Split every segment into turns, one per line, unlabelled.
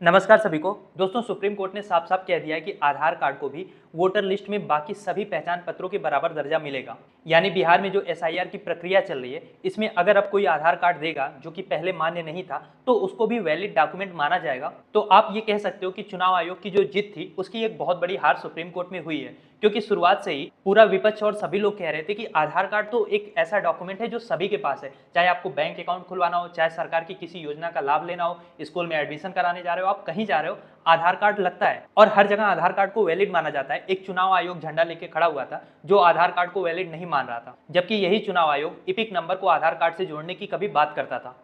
नमस्कार सभी को। दोस्तों, सुप्रीम कोर्ट ने साफ साफ कह दिया है कि आधार कार्ड को भी वोटर लिस्ट में बाकी सभी पहचान पत्रों के बराबर दर्जा मिलेगा। यानी बिहार में जो एसआईआर की प्रक्रिया चल रही है, इसमें अगर अब कोई आधार कार्ड देगा जो कि पहले मान्य नहीं था, तो उसको भी वैलिड डॉक्यूमेंट माना जाएगा। तो आप ये कह सकते हो कि चुनाव आयोग की जो जीत थी उसकी एक बहुत बड़ी हार सुप्रीम कोर्ट में हुई है, क्योंकि शुरुआत से ही पूरा विपक्ष और सभी लोग कह रहे थे कि आधार कार्ड तो एक ऐसा डॉक्यूमेंट है जो सभी के पास है। चाहे आपको बैंक अकाउंट खुलवाना हो, चाहे सरकार की किसी योजना का लाभ लेना हो, स्कूल में एडमिशन कराने जा रहे हो, आप कहीं जा रहे हो, आधार कार्ड लगता है और हर जगह आधार कार्ड को वैलिड माना जाता है। एक चुनाव आयोग झंडा लेके खड़ा हुआ था जो आधार कार्ड को वैलिड नहीं मान रहा था, जबकि यही चुनाव आयोग इपिक नंबर को आधार कार्ड से जोड़ने की कभी बात करता था।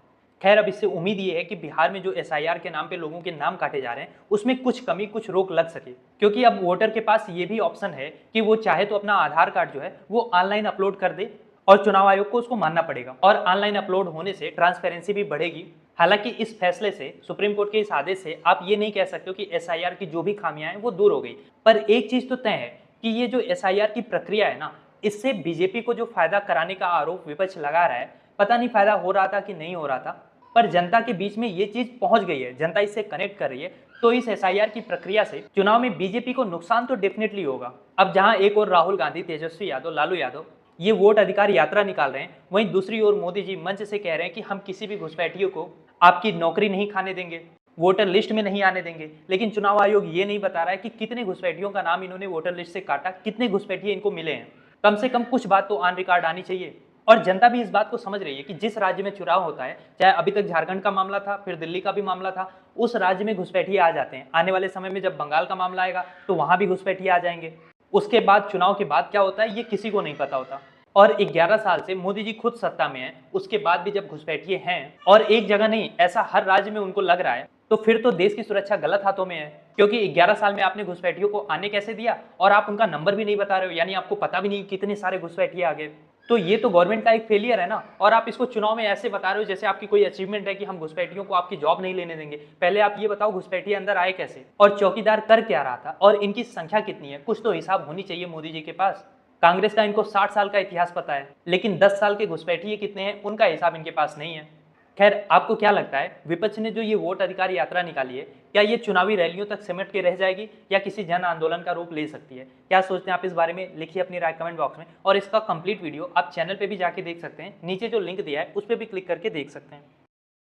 खैर, अब इससे उम्मीद ये है कि बिहार में जो एसआईआर के नाम पे लोगों के नाम काटे जा रहे हैं उसमें कुछ कमी, कुछ रोक लग सके, क्योंकि अब वोटर के पास ये भी ऑप्शन है कि वो चाहे तो अपना आधार कार्ड जो है वो ऑनलाइन अपलोड कर दे और चुनाव आयोग को उसको मानना पड़ेगा। और ऑनलाइन अपलोड होने से ट्रांसपेरेंसी भी बढ़ेगी। हालांकि इस फैसले से, सुप्रीम कोर्ट के इस आदेश से आप ये नहीं कह सकते हो कि एसआईआर की जो भी खामियां हैं वो दूर हो गई। पर एक चीज तो तय है कि ये जो एसआईआर की प्रक्रिया है ना, इससे बीजेपी को जो फायदा कराने का आरोप विपक्ष लगा रहा है, पता नहीं फायदा हो रहा था कि नहीं हो रहा था, पर जनता के बीच में ये चीज पहुंच गई है, जनता इससे कनेक्ट कर रही है। तो इस एसआईआर की प्रक्रिया से चुनाव में बीजेपी को नुकसान तो डेफिनेटली होगा। अब जहां एक और राहुल गांधी, तेजस्वी यादव, लालू यादव ये वोट अधिकार यात्रा निकाल रहे हैं, वहीं दूसरी ओर मोदी जी मंच से कह रहे हैं कि हम किसी भी घुसपैठियों को आपकी नौकरी नहीं खाने देंगे, वोटर लिस्ट में नहीं आने देंगे। लेकिन चुनाव आयोग ये नहीं बता रहा है कि कितने घुसपैठियों का नाम इन्होंने वोटर लिस्ट से काटा, कितने घुसपैठिए इनको मिले हैं। कम से कम कुछ बात तो ऑन रिकॉर्ड आनी चाहिए। और जनता भी इस बात को समझ रही है कि जिस राज्य में चुनाव होता है, चाहे अभी तक झारखंड का मामला था, फिर दिल्ली का भी मामला था, उस राज्य में घुसपैठिए आ जाते हैं। आने वाले समय में जब बंगाल का मामला आएगा तो वहां भी घुसपैठिए आ जाएंगे। उसके बाद चुनाव के बाद क्या होता है ये किसी को नहीं पता होता। और 11 साल से मोदी जी खुद सत्ता में हैं, उसके बाद भी जब घुसपैठिए हैं और एक जगह नहीं, ऐसा हर राज्य में उनको लग रहा है, तो फिर तो देश की सुरक्षा गलत हाथों में है। क्योंकि 11 साल में आपने घुसपैठियों को आने कैसे दिया और आप उनका नंबर भी नहीं बता रहे हो, यानी आपको पता भी नहीं कितने सारे घुसपैठिए आ गए। तो ये तो गवर्नमेंट का एक फेलियर है ना। और आप इसको चुनाव में ऐसे बता रहे हो जैसे आपकी कोई अचीवमेंट है कि हम घुसपैठियों को आपकी जॉब नहीं लेने देंगे। पहले आप ये बताओ घुसपैठिए अंदर आए कैसे और चौकीदार कर क्या रहा था और इनकी संख्या कितनी है, कुछ तो हिसाब होनी चाहिए मोदी जी के पास। कांग्रेस का इनको 60 साल का इतिहास पता है, लेकिन 10 साल के घुसपैठिए कितने हैं उनका हिसाब इनके पास नहीं है। खैर, आपको क्या लगता है, विपक्ष ने जो ये वोट अधिकार यात्रा निकाली है, क्या ये चुनावी रैलियों तक सिमट के रह जाएगी या किसी जन आंदोलन का रूप ले सकती है? क्या सोचते हैं आप इस बारे में? लिखिए अपनी राय कमेंट बॉक्स में। और इसका कंप्लीट वीडियो आप चैनल पे भी जाके देख सकते हैं, नीचे जो लिंक दिया है उस पर भी क्लिक करके देख सकते हैं।